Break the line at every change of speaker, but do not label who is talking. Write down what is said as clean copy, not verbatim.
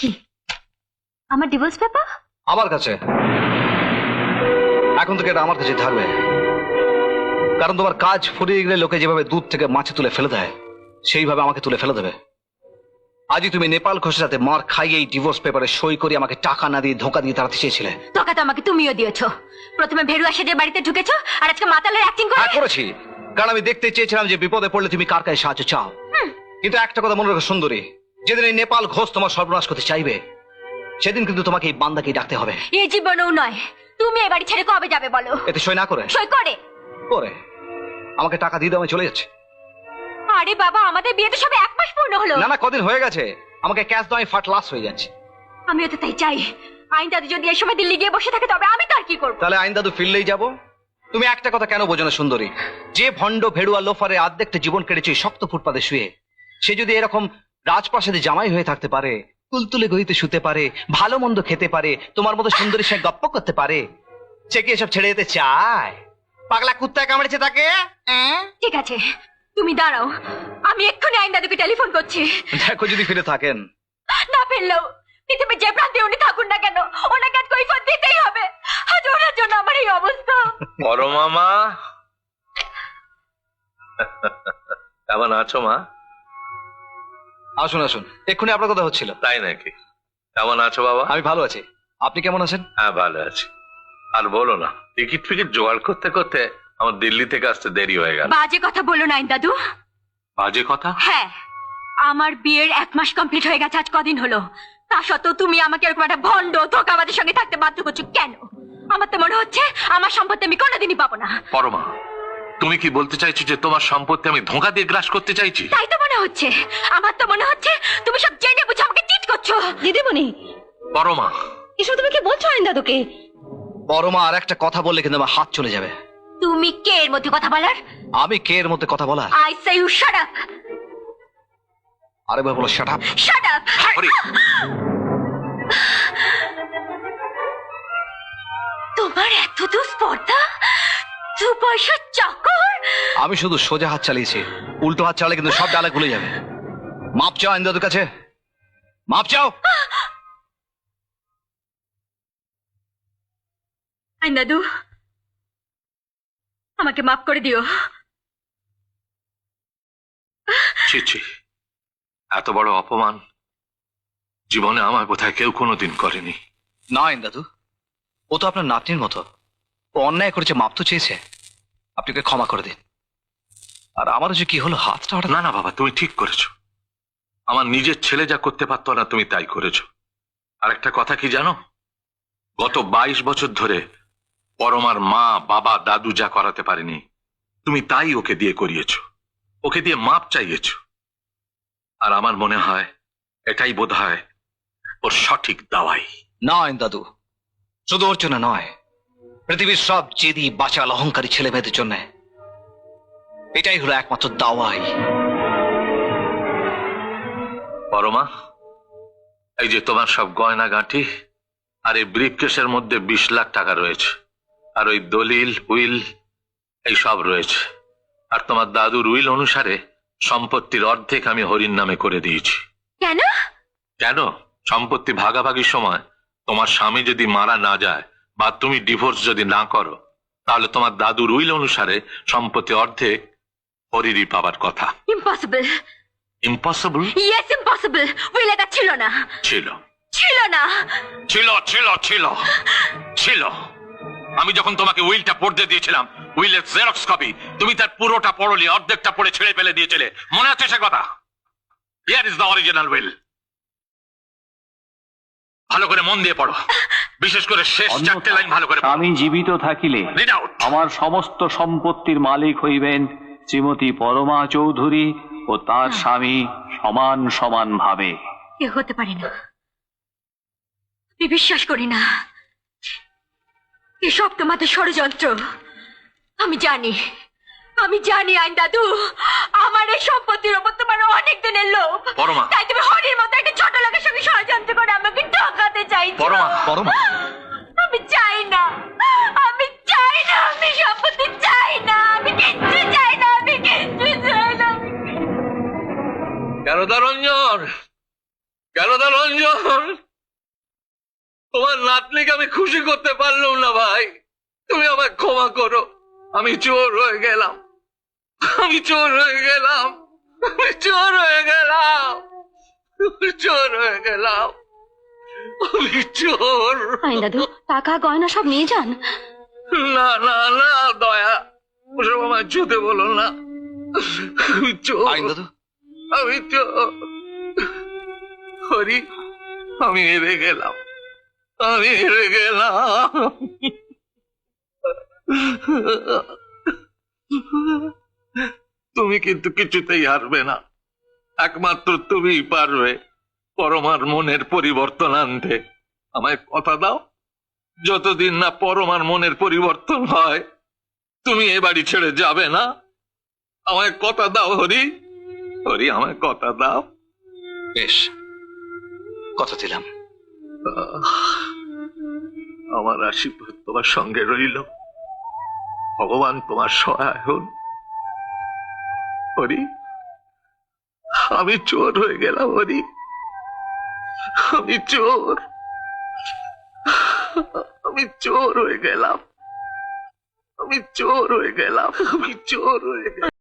কি আমার divorce paper?
আমার কাছে এখন থেকে এটা আমার কাছে থাকবে, কারণ তোমার কাজ ফুরিয়ে গেলে লোকে যেভাবে দুধ থেকে মাছে তুলে ফেলে দেয় সেইভাবে আমাকে তুলে ফেলে দেবে। আজই তুমি নেপাল ঘোষের সাথে মার খাইয়ে এই ডিভোর্স পেপারে সই করে আমাকে টাকা না দিয়ে ধোঁকা দিয়ে তাড়াতে চেয়েছিলে।
টাকা তো আমাকে তুমিও দিয়েছো। প্রথমে ভেরুয়া সেজে বাড়িতে ঢুকেছো, আর আজকে মাতালের অ্যাক্টিং করে।
হ্যাঁ করেছি, কারণ আমি দেখতে চেয়েছিলাম যে বিপদে পড়লে তুমি কার কাছে সাহায্য চাও। কিন্তু একটা কথা মনে রাখো সুন্দরী, যেদিন এই নেপাল ঘোষ তোমার সর্বনাশ করতে চাইবে সেদিন কিন্তু তোমাকে এই বান্দাকেই ডাকতে হবে।
এই জীবনেও নয়। তুমি এ বাড়ি ছেড়ে কবে যাবে বলো?
এতে সই না করে?
সই করে
করে আমাকে টাকা দিয়ে দাও, আমি চলে যাচ্ছি।
আরে বাবা, আমাদের বিয়ে তো সবে 1 মাস পূর্ণ হলো।
না না, কদিন হয়ে গেছে। আমাকে ক্যাশ দাও, আমি ফার্স্ট ক্লাস হয়ে যাচ্ছি।
আমিও তো তাই চাই। আইন দাদু যদি এই সময় দিল্লি গিয়ে বসে থাকে তবে আমি তার কি করবো?
তাহলে আইন দাদু ফিরলেই যাব। তুমি একটা কথা কেন বোঝো না সুন্দরী, যে ভণ্ড ভেড়ুয়া লোফারে অর্ধেকটা জীবন কেটেছে শক্ত ফুটপাতে শুয়ে, সে যদি এরকম রাজপ্রাসাদে জামাই হয়ে থাকতে পারে, তুলতুলে গহিতে শুতে পারে, ভালো মন্দ খেতে পারে, তোমার মতো সুন্দরীর সঙ্গে গপ্প করতে পারে, সে কি এসব ছেড়ে যেতে চায়? পাগলা কুত্তায় কামড়েছে তাকে।
ঠিক আছে, তুমি দাঁড়াও, আমি এক্ষুনি আইন দাদুকে টেলিফোন করছি।
দেখো যদি ফিরে থাকেন।
না ফেললেও পৃথিবীর যে প্রান্তে উনি থাকুন না কেন, ওনাকে আজ কৈফিয়ত দিতেই হবে। আজ ওনার জন্য আমার এই অবস্থা।
পরমা মা, কেমন আছো মা?
আসুন আসুন, এক্ষুনি আপনার কথা হচ্ছিল।
তাই নাকি? কেমন আছো বাবা?
আমি ভালো আছি, আপনি কেমন আছেন?
হ্যাঁ ভালো আছি। আর বলো না, টিকিট ফিকিট জোগাড় করতে করতে আমার দিল্লি থেকে আসতে দেরি হয়ে গেল।
বাজে কথা বলো না আইন দাদু।
বাজে কথা?
হ্যাঁ, আমার বিয়ের 1 মাস কমপ্লিট হয়ে গেছে আজ কদিন হলো। তা সত্ত্বেও তুমি আমাকে এরকম একটা ভণ্ড ধোঁকাবাজের সঙ্গে থাকতে বাধ্য করছো কেন? আমার তো মনে হচ্ছে আমার সম্পত্তি আমি কোনোদিনই পাবো না।
পরমা, তুমি কি বলতে চাইছো যে তোমার সম্পত্তি আমি ধোঁকা দিয়ে গ্রাস করতে চাইছি?
তাই তো মনে হচ্ছে। আমার তো মনে হচ্ছে তুমি সব জেনে বুঝে আমাকে চিট করছো। দিদিমণি,
পরমা,
এসব তুমি কি বলছো আইন দাদুকে?
পরমা, আর একটা কথা বললে কিন্তু আমার হাত চলে যাবে।
তুমি কে এর মধ্যে কথা বলার?
আমি কে এর মধ্যে কথা বলা?
I say you shut up.
আরে ভাই বলো shut up.
Shut up.
Hari,
তোমার এত দুঃস্পর্ধা, 2 পয়সার চাকর।
আমি শুধু সোজা হাত চালিয়েছি, উল্টো হাত চালালে কিন্তু সব ডালে খুলে যাবে। মাপ চাও আইন দাদুর কাছে, মাপ চাও।
আইন দাদু, আমাকে মাফ করে দিও।
ছি ছি, এত বড় অপমান জীবনে আমার বোধহয় কেউ কোনোদিন করেনি।
না আইন দাদু, ও তো আপনার নাতনির মতো, ও অন্যায় করেছে, মাপ তো চেয়েছে, আপনি ওকে ক্ষমা করে দিন। আর আমারও যে কি হলো, হাতটা হঠাৎ।
না না বাবা, তুমি ঠিক করেছো। আমার নিজের ছেলে যা করতে পারতো না তুমি তাই করেছো। আর একটা কথা কি জানো, গত 22 বছর ধরে পরমার মা বাবা দাদু যা করাতে পারেনি তুমি তাই ওকে দিয়ে করিয়েছো, ওকে দিয়ে মাপ চাইয়েছো। আর আমার মনে হয় এটাই বোধহয় ওর সঠিক দাওয়াই।
না আইন দাদু, শুধু ওর জন্য নয়, পৃথিবীর সব জেদি বাচাল অহংকারী ছেলে মেয়েদের জন্য এটাই হলো একমাত্র দাওয়াই।
পরমা, এই যে তোমার সব গয়না গাঁটি আর এই ব্রিফকেসের মধ্যে 20 লাখ টাকা রয়েছে, আর ওই দলিল উইল এই সব রয়েছে। আর তোমার দাদুর উইল অনুসারে সম্পত্তির অর্ধেক আমি হরির নামে করে দিয়েছি।
কেন?
কেন? সম্পত্তি ভাগাভাগির সময় তোমার স্বামী যদি মারা না যায় বা তুমি ডিভোর্স যদি না করো, তাহলে তোমার দাদুর উইল অনুসারে সম্পত্তি অর্ধেক হরিরই পাবার কথা।
Impossible.
Impossible?
Yes impossible. Will এটা ছিল না।
ছিল।
ছিল না।
ছিল ছিল ছিল ছিল। আমি যখন তোমাকে উইলটা পড়তে দিয়েছিলাম, উইলের জেরক্স কপি, তুমি তার পুরোটা পড়লি, অর্ধেকটা পড়ে ছেড়ে ফেলে দিয়েছিলে। মনে আছে সে কথা? Here is the original will. ভালো করে মন দিয়ে পড়ো, বিশেষ করে শেষ 4টে লাইন ভালো করে পড়ো।
আমি জীবিত থাকিলে
Read out.
আমার সমস্ত সম্পত্তির মালিক হইবেন শ্রীমতী পরমা চৌধুরী ও তার স্বামী সমান সমান ভাবে।
এ হতে পারে না, আমি বিশ্বাস করি না। এসব তোমাদের ষড়যন্ত্র। আমি জানি আইন দাদু, আমার এই সম্পত্তির উপর তোমার অনেক দিনের লোভ।
পরমা।
তাই তুমি হরির মতো একটা ছোট লোকের সঙ্গে ষড়যন্ত্র করে আমাকে ঠকাতে চাইছো।
পরমা, পরমা।
আমি চাই না, আমি চাই না, আমি সম্পত্তি চাই না, আমি কিচ্ছু চাই না, আমি কিচ্ছু চাই না।
কেন দা রঞ্জন, কেন দা রঞ্জন? তোমার নাতনিকে আমি খুশি করতে পারলাম না ভাই, তুমি আমায় ক্ষমা করো। আমি চোর হয়ে গেলাম, আমি চোর হয়ে গেলাম, আমি চোর হয়ে গেলাম, আমি চোর হয়ে গেলাম, আমি চোর।
আইন দাদু, টাকা গয়না সব নিয়ে যান।
না না না দয়া, ওসব আমায় ছুতে বলো না। আমি চোর,
আইন দাদু,
আমি চোর। হরি, আমি হেরে গেলাম, আমি হেরে গেলাম। তুমি কিন্তু কিছুতেই হারবে না, একমাত্র তুমিই পারবে পরমার মনের পরিবর্তন আনতে। আমায় কথা দাও, যতদিন না পরমার মনের পরিবর্তন হয় তুমি এ বাড়ি ছেড়ে যাবে না। আমায় কথা দাও হরি, হরি আমায় কথা দাও।
বেশ, কথা দিলাম।
আমার আশীর্বাদ তোমার সঙ্গে রইল, ভগবান তোমার সহায় হন। হরি, আমি চোর হয়ে গেলাম হরি, আমি চোর, আমি চোর হয়ে গেলাম, আমি চোর হয়ে গেলাম, আমি চোর হয়ে গেলাম।